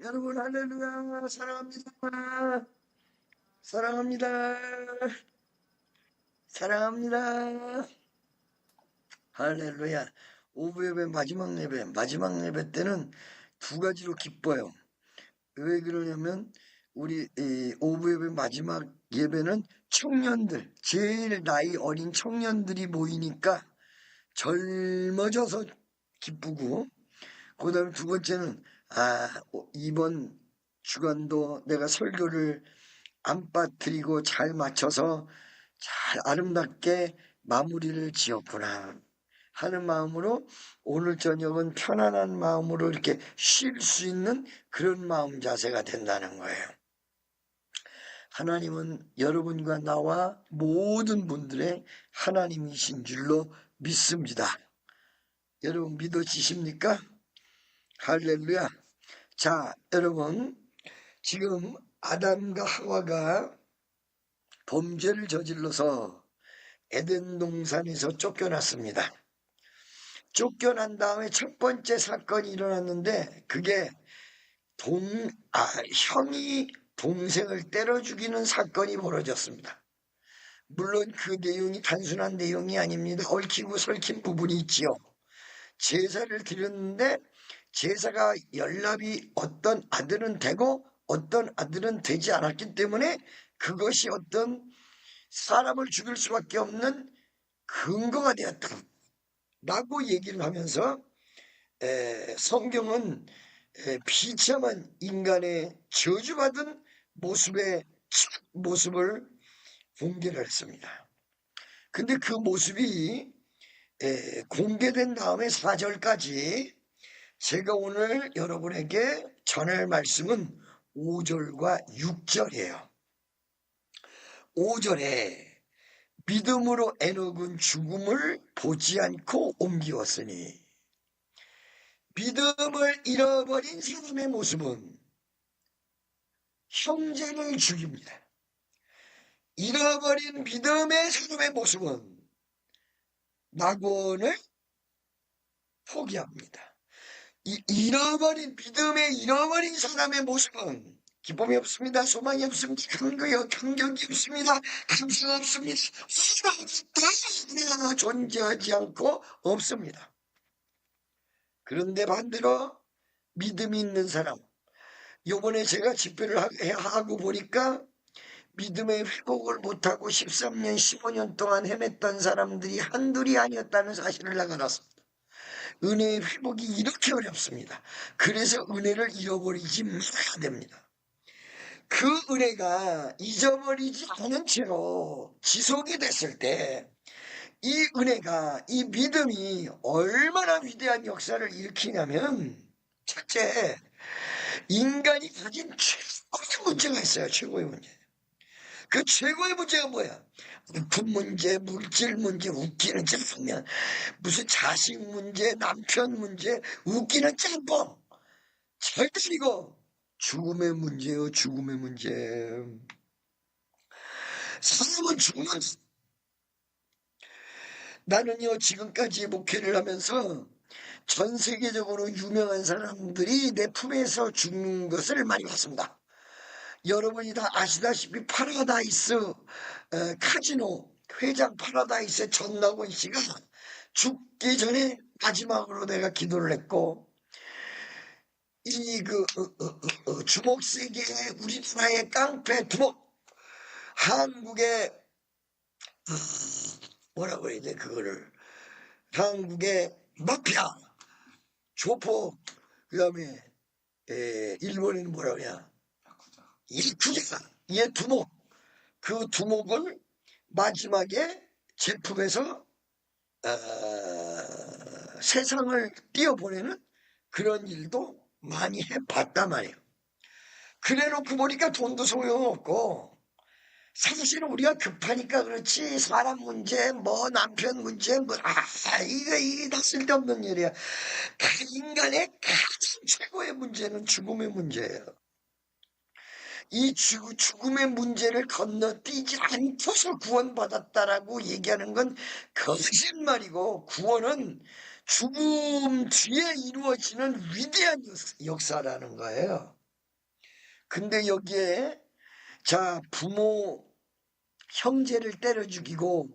여러분 할렐루야 사랑합니다. 사랑합니다. 사랑합니다. 할렐루야. 오부 예배 마지막 예배 때는 두 가지로 기뻐요. 왜 그러냐면 우리 오부 예배 마지막 예배는 청년들, 제일 나이 어린 청년들이 모이니까 젊어져서 기쁘고, 그 다음에 두 번째는 이번 주간도 내가 설교를 안 빠뜨리고 잘 맞춰서 잘 아름답게 마무리를 지었구나 하는 마음으로 오늘 저녁은 편안한 마음으로 이렇게 쉴 수 있는 그런 마음 자세가 된다는 거예요. 하나님은 여러분과 나와 모든 분들의 하나님이신 줄로 믿습니다. 여러분 믿어지십니까? 할렐루야. 자, 여러분 지금 아담과 하와가 범죄를 저질러서 에덴 동산에서 쫓겨났습니다. 쫓겨난 다음에 첫 번째 사건이 일어났는데 그게 형이 동생을 때려 죽이는 사건이 벌어졌습니다. 물론 그 내용이 단순한 내용이 아닙니다. 얽히고 설킨 부분이 있지요. 제사를 드렸는데 제사가 연락이 어떤 아들은 되고 어떤 아들은 되지 않았기 때문에 그것이 어떤 사람을 죽일 수밖에 없는 근거가 되었다 라고 얘기를 하면서 성경은 비참한 인간의 저주받은 모습을 공개를 했습니다. 근데 그 모습이 공개된 다음에 4절까지 제가 오늘 여러분에게 전할 말씀은 5절과 6절이에요. 5절에 믿음으로 에녹은 죽음을 보지 않고 옮기었으니, 믿음을 잃어버린 사람의 모습은 형제를 죽입니다. 잃어버린 믿음의 사람의 모습은 낙원을 포기합니다. 잃어버린 사람의 모습은 기쁨이 없습니다. 소망이 없습니다. 감격이 없습니다. 감수가 없습니다. 내가 존재하지 않고 없습니다. 그런데 반대로 믿음이 있는 사람, 요번에 제가 집회를 하고 보니까 믿음의 회복을 못하고 13년, 15년 동안 헤맸던 사람들이 한둘이 아니었다는 사실을 내가 알았습니다. 은혜의 회복이 이렇게 어렵습니다. 그래서 은혜를 잃어버리지 말아야 됩니다. 그 은혜가 잊어버리지 않은 채로 지속이 됐을 때 이 은혜가, 이 믿음이 얼마나 위대한 역사를 일으키냐면, 첫째, 인간이 가진 최고의 문제가 있어요. 최고의 문제. 그 최고의 문제가 뭐야? 아픈 문제, 물질 문제, 웃기는 짬뽕면, 무슨 자식 문제, 남편 문제, 웃기는 짬뽕. 절대 이거 죽음의 문제요. 죽음의 문제. 사람은 죽는. 나는요 지금까지 목회를 하면서 전 세계적으로 유명한 사람들이 내 품에서 죽는 것을 많이 봤습니다. 여러분이 다 아시다시피 파라다이스 카지노 회장 파라다이스의 전낙원 씨가 죽기 전에 마지막으로 내가 기도를 했고, 이 주먹 세계 우리나라의 깡패 두목, 한국의 뭐라고 해야 돼 그거를, 한국의 마피아 조폭, 그 다음에 일본에는 뭐라 그래야 야쿠자, 얘 두목, 그 두목을 마지막에 제품에서 세상을 띄어보내는 그런 일도 많이 해봤단 말이에요. 그래놓고 보니까 돈도 소용없고, 사실은 우리가 급하니까 그렇지 사람 문제, 뭐 남편 문제, 이게 다 쓸데없는 일이야. 인간의 가장 최고의 문제는 죽음의 문제예요. 이 죽음의 문제를 건너뛰지 않고서 구원받았다라고 얘기하는 건 거짓말이고, 구원은 죽음 뒤에 이루어지는 위대한 역사라는 거예요. 근데 여기에 자 부모 형제를 때려 죽이고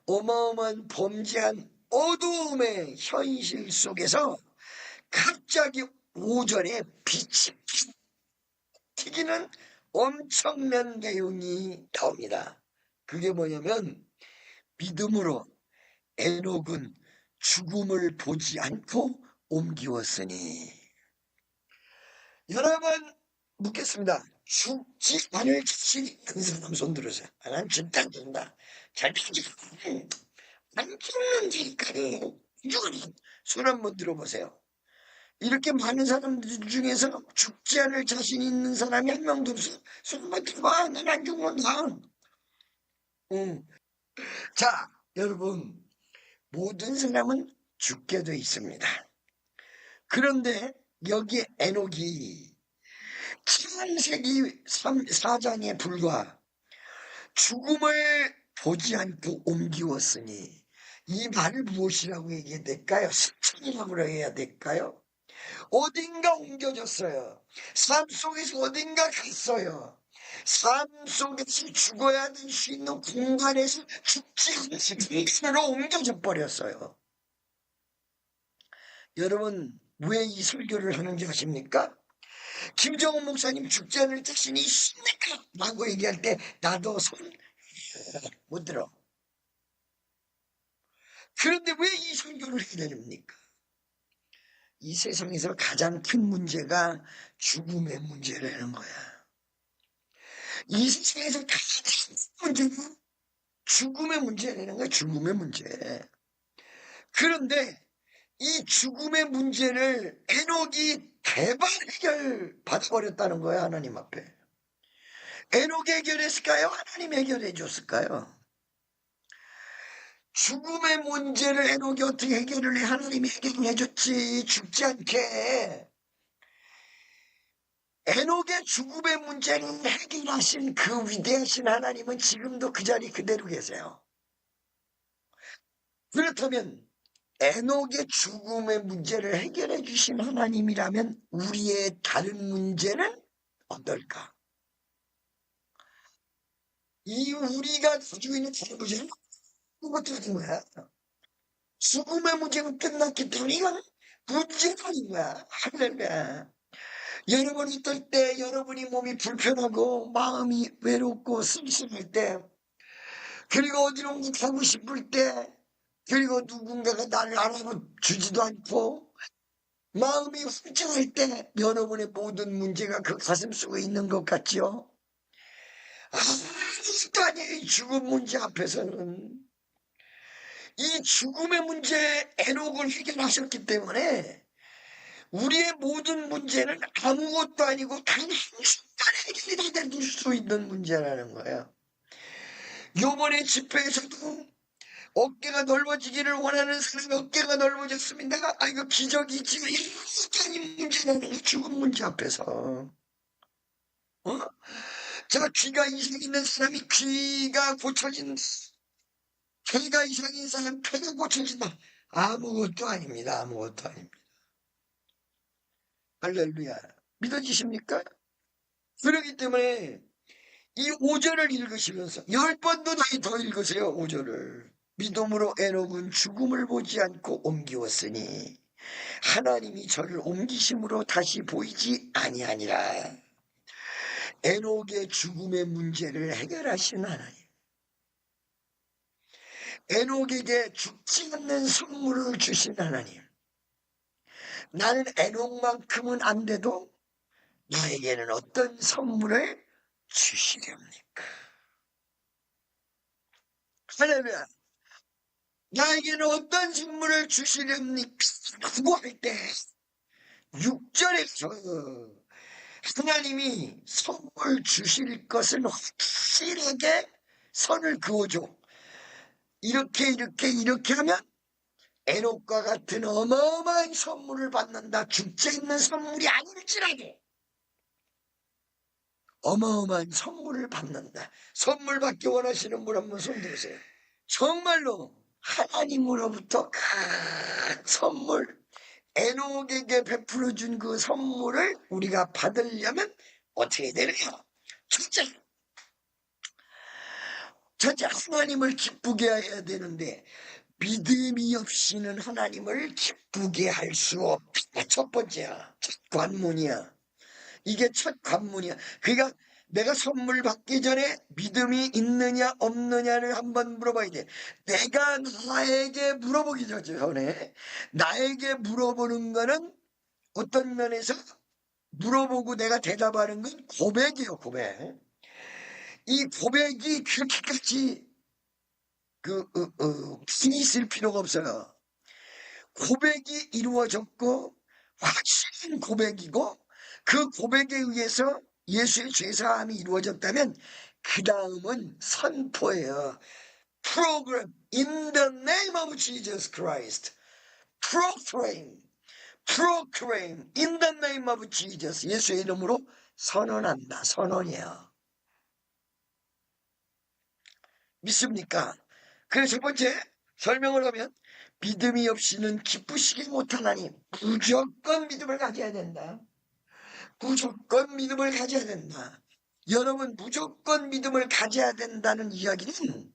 어마어마한 범죄한 어두움의 현실 속에서 갑자기 오전에 빛이 튀기는 엄청난 내용이 나옵니다. 그게 뭐냐면 믿음으로 에녹은 죽음을 보지 않고 옮기었으니. 여러분 묻겠습니다. 죽지 않을 자신 있는 사람 손 들으세요. 난 절대 안 된다. 잘 피지 안 죽는다니까. 손 한번 들어보세요. 이렇게 많은 사람들 중에서 죽지 않을 자신 있는 사람이 한 명도 없어. 손 한번 들어봐. 난 안 죽는다. 자, 여러분 모든 사람은 죽게 돼 있습니다. 그런데 여기 에녹이 창세기 4장에 불과 죽음을 보지 않고 옮기웠으니 이 말을 무엇이라고 얘기해야 될까요? 스승이라고 해야 될까요? 어딘가 옮겨졌어요. 삶 속에서 어딘가 갔어요. 삶 속에서 죽어야 될 수 있는 공간에서 죽지 않는 곳으로 옮겨져 버렸어요. 여러분 왜 이 설교를 하는지 아십니까? 김정은 목사님 죽지 않을 자신이 있습니까? 라고 얘기할 때 나도 손 못 들어. 그런데 왜 이 설교를 해야 됩니까? 이 세상에서 가장 큰 문제가 죽음의 문제라는 거야. 이 세상에서 가장 큰 문제가 죽음의 문제라는 거야. 죽음의 문제. 그런데 이 죽음의 문제를 에녹이 대발 해결 받아버렸다는 거야. 하나님 앞에. 에녹이 해결했을까요? 하나님 해결해 줬을까요? 죽음의 문제를 에녹이 어떻게 해결을 해? 하나님이 해결해 줬지. 죽지 않게. 에녹의 죽음의 문제를 해결하신 그 위대하신 하나님은 지금도 그 자리 그대로 계세요. 그렇다면 에녹의 죽음의 문제를 해결해 주신 하나님이라면 우리의 다른 문제는 어떨까? 이 우리가 가지고 있는 다른 문제는 그것도 아닌 거야. 죽음의 문제는 끝났기 때문에 이건 문제가 아닌 거야. 할렐루야. 여러분 어떨 때 여러분이 몸이 불편하고 마음이 외롭고 쓸쓸할 때 그리고 어디로 가고 싶을 때 그리고 누군가가 나를 알아주지도 않고 마음이 훌쩍할 때 여러분의 모든 문제가 그 가슴 속에 있는 것 같지요? 아무것도 아니에요. 죽음 문제 앞에서는. 이 죽음의 문제 에녹을 해결하셨기 때문에 우리의 모든 문제는 아무것도 아니고 단 한순간에 해결이 다 될 수 있는 문제라는 거예요. 요번에 집회에서도 어깨가 넓어지기를 원하는 사람이 어깨가 넓어졌습니다. 아, 이거 기적이지만 이런 문제는 죽은 문제 앞에서. 제가 귀가 이상 있는 사람이 귀가 고쳐진다. 폐가 이상인 사람 폐가 고쳐진다. 아무것도 아닙니다. 아무것도 아닙니다. 할렐루야. 믿어지십니까? 그렇기 때문에 이 5절을 읽으시면서 10번도 더 읽으세요. 5절을. 믿음으로 에녹은 죽음을 보지 않고 옮기었으니 하나님이 저를 옮기심으로 다시 보이지 아니하니라. 에녹의 죽음의 문제를 해결하신 하나님. 에녹에게 죽지 않는 선물을 주신 하나님. 나는 에녹만큼은 안 돼도 나에게는 어떤 선물을 주시렵니까? 할렐루야. 나에게는 어떤 선물을 주시렵니까? 구할 때 6절에서 하나님이 선물 주실 것은 확실하게 선을 그어줘. 이렇게 하면 에녹과 같은 어마어마한 선물을 받는다. 죽지 않는 선물이 아닐지라도 어마어마한 선물을 받는다. 선물 받기 원하시는 분 한번 손 들으세요. 정말로 하나님으로부터 큰 선물, 에녹에게 베풀어 준 그 선물을 우리가 받으려면 어떻게 되느냐? 첫째 하나님을 기쁘게 해야 되는데 믿음이 없이는 하나님을 기쁘게 할 수 없다. 첫 번째야. 첫 관문이야. 이게 첫 관문이야. 그러니까 내가 선물 받기 전에 믿음이 있느냐 없느냐를 한번 물어봐야 돼. 내가 나에게 물어보기 전에 나에게 물어보는 거는 어떤 면에서 물어보고 내가 대답하는 건 고백이에요. 고백. 이 고백이 그렇게까지 신이 있을 필요가 없어요. 고백이 이루어졌고 확실한 고백이고 그 고백에 의해서 예수의 죄사함이 이루어졌다면 그 다음은 선포예요. Program in the name of Jesus Christ. Proclaim in the name of Jesus. 예수의 이름으로 선언한다. 선언이에요. 믿습니까? 그래서 첫 번째 설명을 하면 믿음이 없이는 기쁘시지 못하나니 무조건 믿음을 가져야 된다. 무조건 믿음을 가져야 된다. 여러분 무조건 믿음을 가져야 된다는 이야기는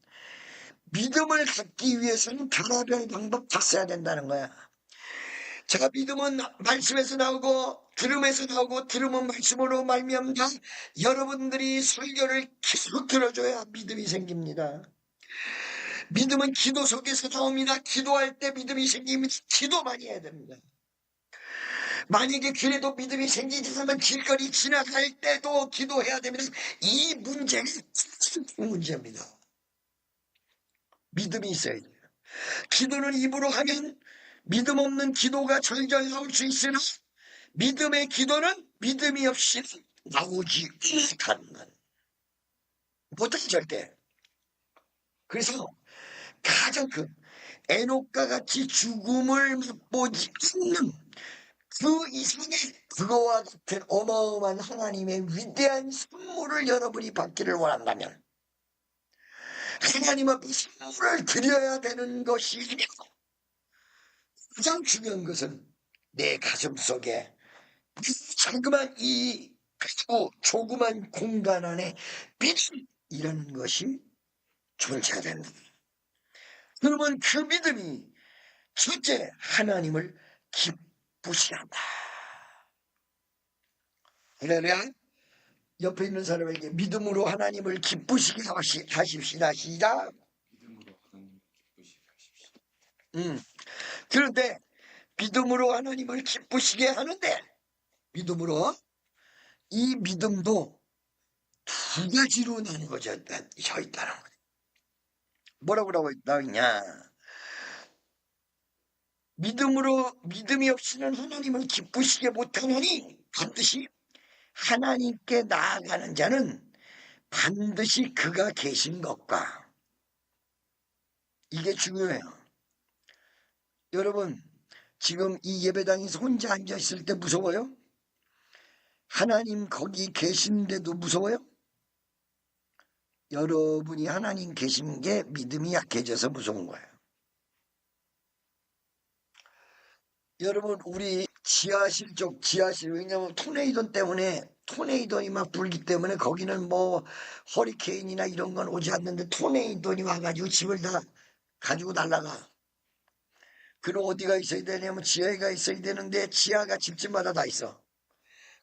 믿음을 갖기 위해서는 별의별 방법 다 써야 된다는 거야. 제가 믿음은 말씀에서 나오고 들음에서 나오고 들음은 말씀으로 말미암다. 여러분들이 설교를 계속 들어줘야 믿음이 생깁니다. 믿음은 기도 속에서 나옵니다. 기도할 때 믿음이 생기면 기도 많이 해야 됩니다. 만약에 그래도 믿음이 생기지 않으면 길거리 지나갈 때도 기도해야 됩니다. 이 문제가 문제입니다. 믿음이 있어야 돼요. 기도는 입으로 하면 믿음 없는 기도가 절절 나올 수 있으나 믿음의 기도는 믿음이 없이 나오지 못하는 못하지 절대. 그래서 가장 큰 에녹과 같이 죽음을 맛보지 않는 그 이상의 그거와 같은 어마어마한 하나님의 위대한 선물을 여러분이 받기를 원한다면 하나님 앞에 선물을 드려야 되는 것이 가장 중요한 것은 내 가슴 속에 자그만 이 조그만 공간 안에 믿음이라는 것이 존재가 된다. 그러면 그 믿음이 첫째 하나님을 기쁘시게 한다. 할렐루야. 옆에 있는 사람에게 믿음으로 하나님을 기쁘시게 하십시다. 시작. 믿음으로 하나님을 기쁘시게 하십시다. 그런데 믿음으로 하나님을 기쁘시게 하는데 믿음으로 이 믿음도 두 가지로 나누어져 있다는 거예요. 뭐라고 나오냐? 믿음이 없이는 하나님을 기쁘시게 못하노니 반드시 하나님께 나아가는 자는 반드시 그가 계신 것과 이게 중요해요. 여러분 지금 이 예배당에서 혼자 앉아있을 때 무서워요? 하나님 거기 계신데도 무서워요? 여러분이 하나님 계신 게 믿음이 약해져서 무서운 거예요. 여러분 우리 지하실 왜냐면 토네이도 때문에 토네이도이 막 불기 때문에 거기는 뭐 허리케인이나 이런 건 오지 않는데 토네이도이 와가지고 집을 다 가지고 날아가. 그럼 어디가 있어야 되냐면 지하가 있어야 되는데 지하가 집집마다 다 있어.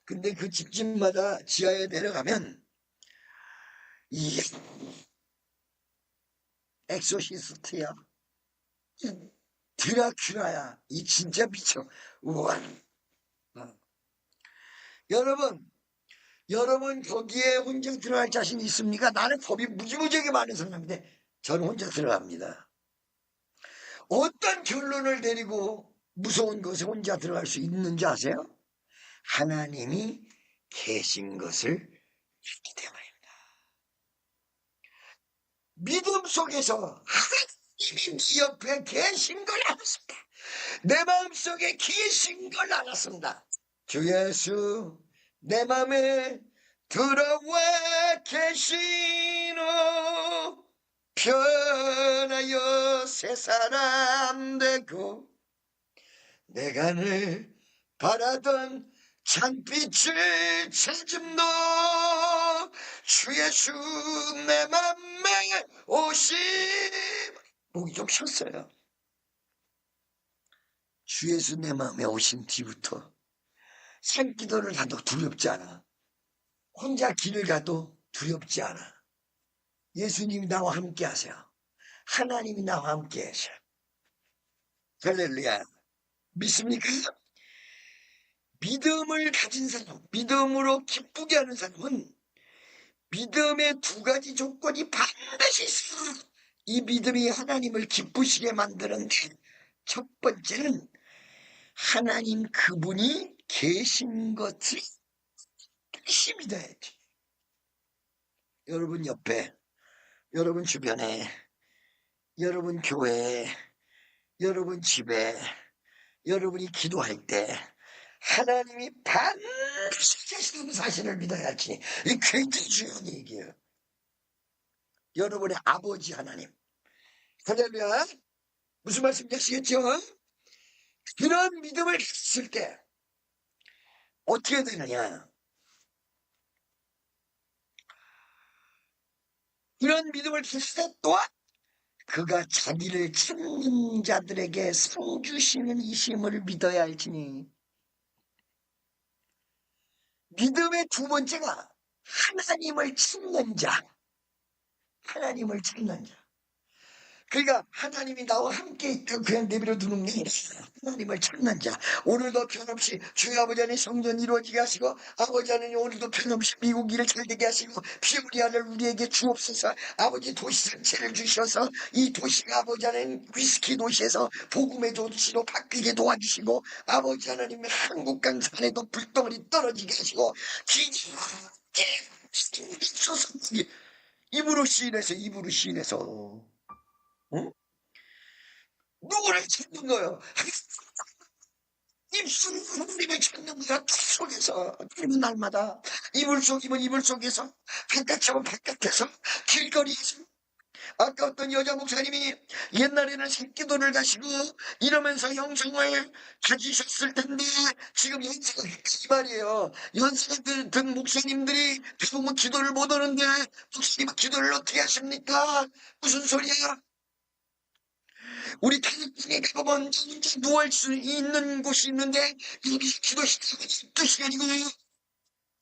근데 그 집집마다 지하에 내려가면 이 엑소시스트야. 드라큘라야. 이 진짜 미쳐. 우와. 여러분 거기에 혼자 들어갈 자신 있습니까? 나는 겁이 무지무지하게 많은 사람인데 저는 혼자 들어갑니다. 어떤 결론을 내리고 무서운 것에 혼자 들어갈 수 있는지 아세요? 하나님이 계신 것을 믿기 때문입니다. 믿음 속에서 하나님이 네 옆에 계신 걸 알았습니다. 내 마음속에 계신 걸 알았습니다. 주 예수 내 맘에 들어와 계시노 변하여 새 사람 되고 내가 늘 바라던 찬빛을 찾은 너 주 예수 내 맘에 오심. 목이 좀 쉬었어요. 주 예수 내 마음에 오신 뒤부터 산기도를 가도 두렵지 않아. 혼자 길을 가도 두렵지 않아. 예수님이 나와 함께 하세요. 하나님이 나와 함께 하셔. 할렐루야. 믿습니까? 믿음을 가진 사람, 믿음으로 기쁘게 하는 사람은 믿음의 두 가지 조건이 반드시 있어. 이 믿음이 하나님을 기쁘시게 만드는데, 첫 번째는 하나님 그분이 계신 것을 다시 믿어야지. 여러분 옆에, 여러분 주변에, 여러분 교회에, 여러분 집에, 여러분이 기도할 때 하나님이 반드시 계시는 사실을 믿어야지. 이 굉장히 중요한 얘기예요. 여러분의 아버지 하나님. 할렐루야. 무슨 말씀인지 아시겠죠? 그런 믿음을 가졌을 때 어떻게 되느냐? 그런 믿음을 가졌을 때 또한 그가 자기를 찾는 자들에게 상 주시는 이심을 믿어야 할지니. 믿음의 두 번째가 하나님을 찾는 자. 하나님을 찾는 자. 그러니까 하나님이 나와 함께 있다고 그냥 내버려 두는 게 아니라 하나님을 찾는 자. 오늘도 변함없이 주의 아버지 안에 성전 이루어지게 하시고, 아버지 하나님 오늘도 변함없이 미국 일을 잘 되게 하시고, 피우리아를 우리에게 주옵소서. 아버지 도시 전체를 주셔서 이 도시가 아버지 하나님 위스키 도시에서 복음의 도시로 바뀌게 도와주시고, 아버지 하나님의 한국 강산에도 불덩어리 떨어지게 하시고, 기적에 입으로 시인해서 응? 누구를 찾는 거예요? 입술로 하나님을 찾는 거야. 속에서 그리고 날마다 이불 속이면 이불 속에서, 바깥이면 바깥에서, 길거리에서. 아까 어떤 여자 목사님이 옛날에는 새끼돈을 가시고 이러면서 영성을 가지셨을 텐데 지금 연세가 이 말이에요. 연세가 든 목사님들이 대부분 기도를 못 하는데 목사님은 기도를 어떻게 하십니까? 무슨 소리야? 우리 태극기에 가보면 혼자 누울 수 있는 곳이 있는데 여기서 기도시키고 12시간이고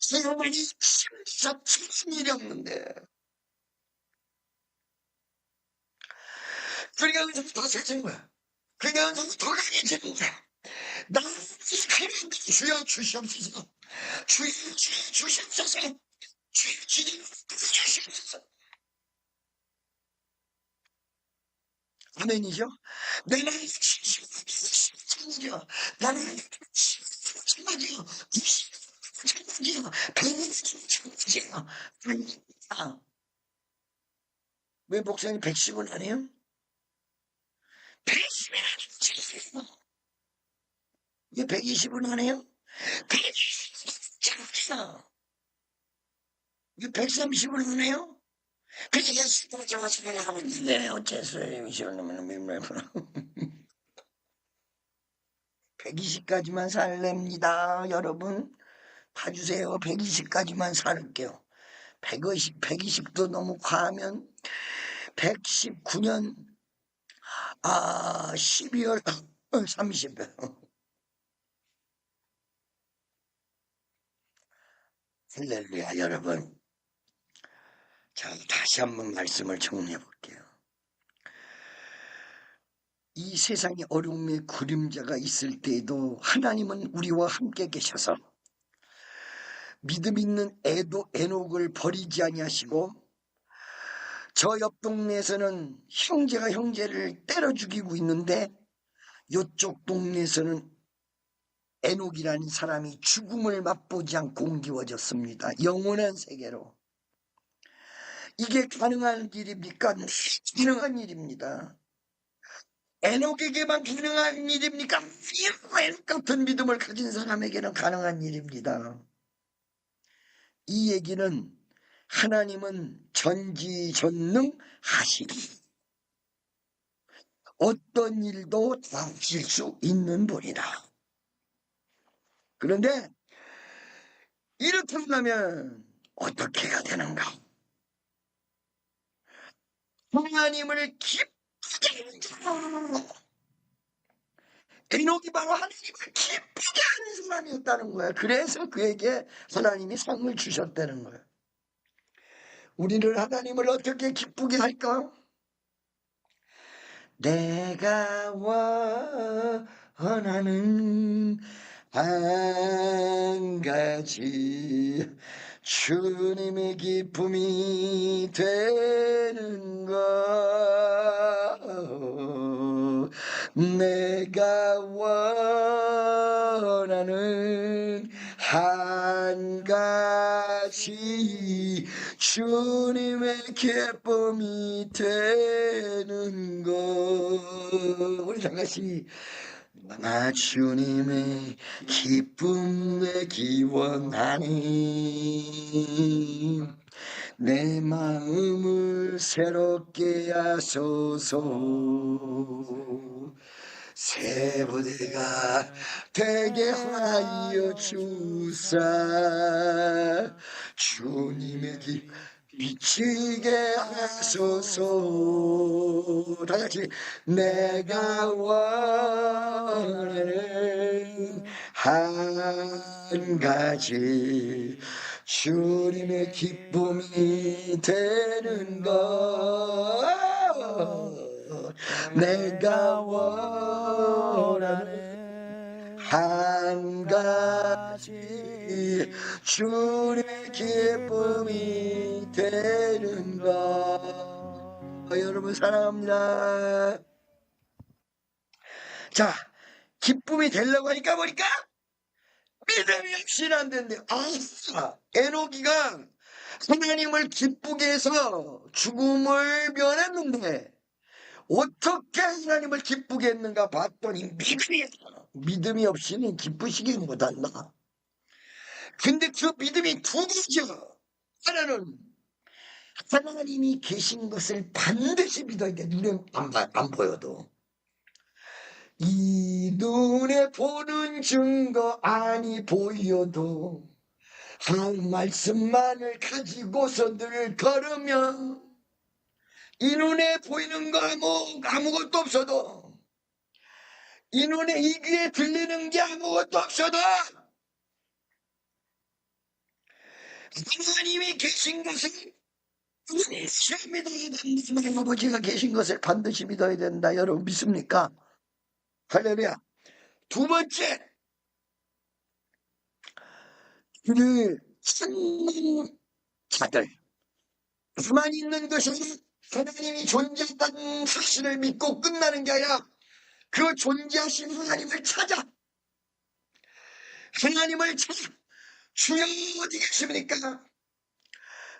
세월이 힘들어서 무슨 일이 없는데. 그러니까 은성이 더 세지는 거야. 그러니까 은성이 더 강해지는 거야. 나는 하나님 주여 주시옵소서. 주여 주시옵소서. 주여 주시옵소서. 아멘이죠? 나는 참아줘. 나는 참아줘. 참아줘. 참아줘. 왜 목사님 110은 안 해요? 110은 안 해요. 왜 120은 안 해요? 120은 왜 130은 안 해요? 그래서 예수님을 좋아하시면 하면 네, 어째서요? 120까지만 살랍니다. 여러분 봐주세요. 120까지만 살게요. 120도 너무 과하면 119년 12월 30일 할렐루야. 여러분, 자, 다시 한번 말씀을 정리해 볼게요. 이 세상에 어려움의 그림자가 있을 때에도 하나님은 우리와 함께 계셔서 믿음 있는 에녹을 버리지 아니하시고, 저 옆 동네에서는 형제가 형제를 때려 죽이고 있는데 이쪽 동네에서는 에녹이라는 사람이 죽음을 맛보지 않고 옮겨졌습니다. 영원한 세계로. 이게 가능한 일입니까? 가능한 일입니다. 에녹에게만 가능한 일입니까? 에녹 같은 믿음을 가진 사람에게는 가능한 일입니다. 이 얘기는 하나님은 전지전능하시니 어떤 일도 다 하실 수 있는 분이다. 그런데 이렇게 하려면 어떻게 해야 되는가? 하나님을 기쁘게 하는 사람. 에녹이 바로 하나님을 기쁘게 하는 사람이었다는 거야. 그래서 그에게 하나님이 상을 주셨다는 거야. 우리는 하나님을 어떻게 기쁘게 할까? 내가 원하는 한 가지 주님의 기쁨이 되는 것. 내가 원하는 한 가지 주님의 기쁨이 되는 것. 우리 다같이 나 주님의 기쁨에 기원하니 내 마음을 새롭게 하소서. 새 부대가 되게 하여 주사 주님의 길 비치게 하소서. 다같이 내가 원하는 한 가지 주님의 기쁨이 되는 것. 내가 원하는 한 가지 주님의 기쁨이 되는 것. 여러분 사랑합니다. 자, 기쁨이 되려고 하니까 뭐니까? 믿음이 없이는 안 된대. 에녹이가 하나님을 기쁘게 해서 죽음을 면했는데 어떻게 하나님을 기쁘게 했는가 봤더니 믿음이 없이는 기쁘시게 못한다. 근데 그 믿음이 두 가지야. 하나는 하나님이 계신 것을 반드시 믿어야 돼. 눈에 안 보여도. 이 눈에 보는 증거 아니 보여도 한 말씀만을 가지고서 늘 걸으면 이 눈에 보이는 거 아무것도 없어도 이 눈에 이 귀에 들리는 게 아무것도 없어도 하나님이 계신 것을 반드시 믿어야 된다. 하나님 아버지가 계신 것을 반드시 믿어야 된다. 여러분 믿습니까? 할렐루야. 두 번째, 그 참는 자들. 가만히 있는 것이 하나님이 존재한다는 사실을 믿고 끝나는 게 아니라 그 존재하신 하나님을 찾아. 하나님을 찾아. 주여 어디 계십니까?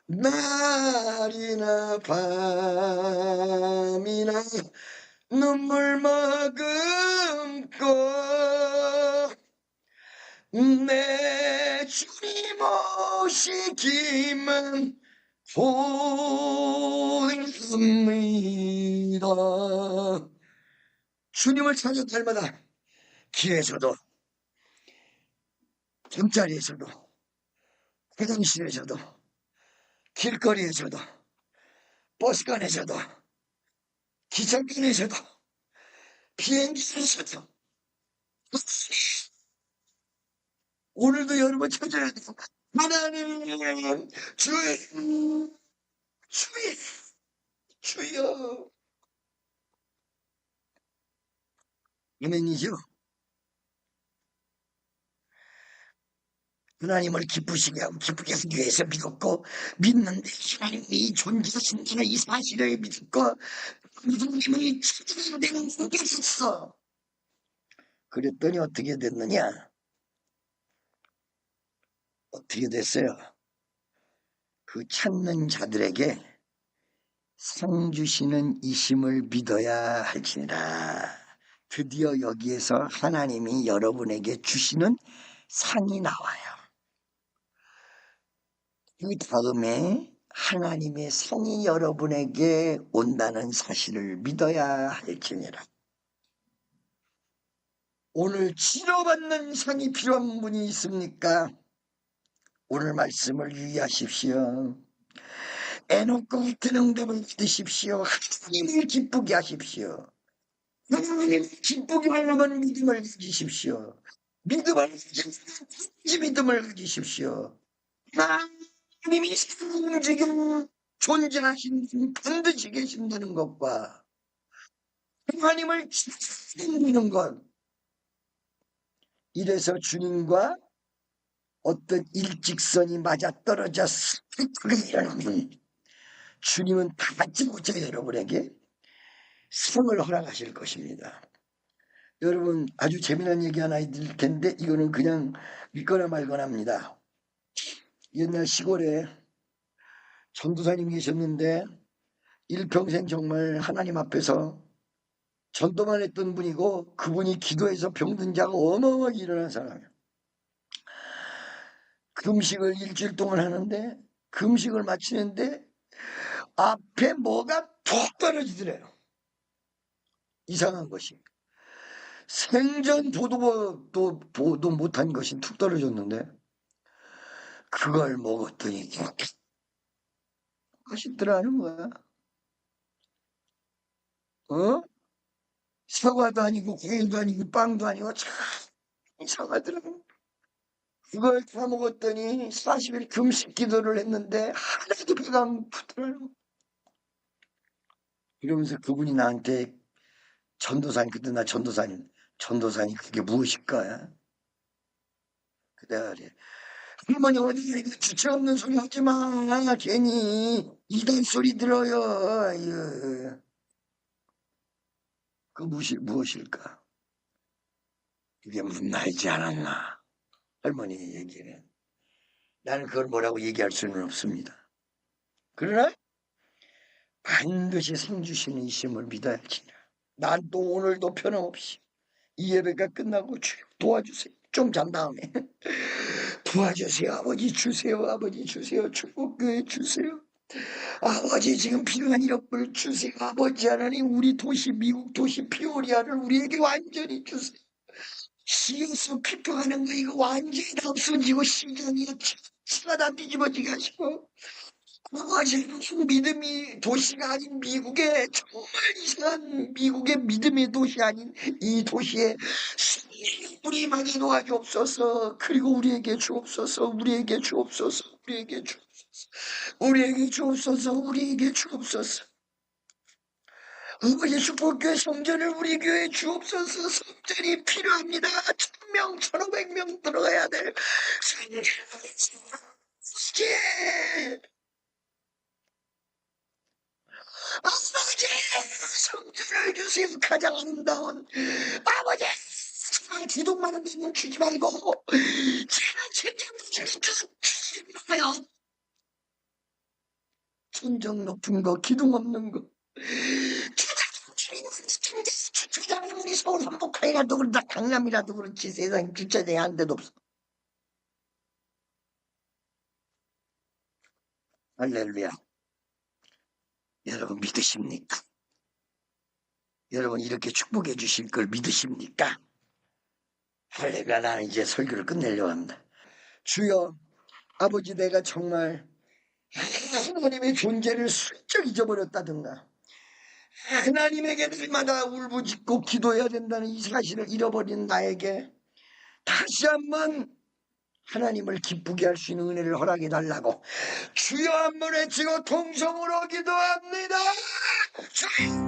날이나 밤이나 눈물 머금고 내 주님 오시기만 보입니다. 주님을 찾아 날마다 길에서도 잠자리에서도 화장실에서도 길거리에서도 버스간에서도 기차간에서도 비행기에서도 오늘도 여러분 찾아야 돼요. 하나님 주여 아멘이죠. 하나님을 기쁘게 하기 위해서 믿었고 믿는데 하나님이 존재하신다는 이 사실을 믿고 하나님을 찾아야 되는 속에 있었어. 그랬더니 어떻게 됐느냐? 어떻게 됐어요? 그 찾는 자들에게 상 주시는 이심을 믿어야 할지니라. 드디어 여기에서 하나님이 여러분에게 주시는 상이 나와요. 그 다음에 하나님의 상이 여러분에게 온다는 사실을 믿어야 할지니라. 오늘 치료받는 상이 필요한 분이 있습니까? 오늘 말씀을 유의하십시오. 애놓고 같은 응답을 믿으십시오. 하나님을 기쁘게 하십시오. 하나님을 기쁘게 하려면 믿음을 가지십시오. 믿음을 가지십시오. 하나님이 움직여 존재하신 분 반드시 계신다는 것과 하나님을 믿는 것, 이래서 주님과 어떤 일직선이 맞아떨어졌을 때 여러분, 주님은 다짜고짜 여러분에게 상을 허락하실 것입니다. 여러분, 아주 재미난 얘기 하나 드릴 텐데 이거는 그냥 믿거나 말거나 합니다. 옛날 시골에 전도사님 계셨는데 일평생 정말 하나님 앞에서 전도만 했던 분이고, 그분이 기도해서 병든 자가 어마어마하게 일어난 사람이에요. 금식을 일주일 동안 하는데 금식을 마치는데 앞에 뭐가 툭 떨어지더래요. 이상한 것이. 생전 보도 못한 것이 툭 떨어졌는데 그걸 먹었더니 맛있더라는 거야. 사과도 아니고 과일도 아니고 빵도 아니고 참 이상하더라고. 그걸 다 먹었더니 40일 금식 기도를 했는데 하나도 배가 안 고프더라고. 이러면서 그분이 나한테 전도사님, 그때 나 전도사님 그게 무엇일까? 그래. 할머니 어디 이거 주체 없는 소리 하지 마. 괜히 이단 소리 들어요. 아유. 그 무엇일까? 그게 무슨 나이지 않았나? 할머니 얘기는. 나는 그걸 뭐라고 얘기할 수는 없습니다. 그러나 반드시 상 주시는 이심을 믿어야지. 난 또 오늘도 변함없이 이 예배가 끝나고 도와주세요. 좀 잔 다음에 도와주세요. 아버지 주세요. 아버지 주세요. 축복교회 주세요. 아버지 지금 필요한 일억불 주세요. 아버지 하나님 우리 도시 미국 도시 피오리아를 우리에게 완전히 주세요. 시에서 피평하는 거 이거 완전히 다 없어지고 시장이 치가 다 뒤집어지게 하시고, 아버지 무슨 믿음이 도시가 아닌 미국의 정말 이상한 미국의 믿음의 도시 아닌 이 도시에 우리 많이 도와주옵소서. 그리고 우리에게 주옵소서. 우리에게 주옵소서. 우리에게 주옵소서. 우리에게 주옵소서. 우리에게 주옵소서. 아버지 축복교회 성전을 우리 교회에 주옵소서. 성전이 필요합니다. 1000명 1500명 들어가야 될 성전을 아버지 성전을 주세요. 가장 아름다운 아버지 기둥만 한다면 주지 말고 제가 주지 마요. 천정 높은 거 기둥 없는 거 주차장이 우리 서울 한복판이라도 그렇다 강남이라도 그렇지 세상에 주차장이 한 데도 없어. 할렐루야. 여러분 믿으십니까? 여러분 이렇게 축복해 주실 걸 믿으십니까? 할렐루야. 나는 이제 설교를 끝내려고 합니다. 주여 아버지 내가 정말 하나님의 존재를 슬쩍 잊어버렸다든가 하나님에게 날마다 울부짖고 기도해야 된다는 이 사실을 잃어버린 나에게 다시 한번 하나님을 기쁘게 할 수 있는 은혜를 허락해 달라고 주여 한번 외치고 통성으로 기도합니다. 주여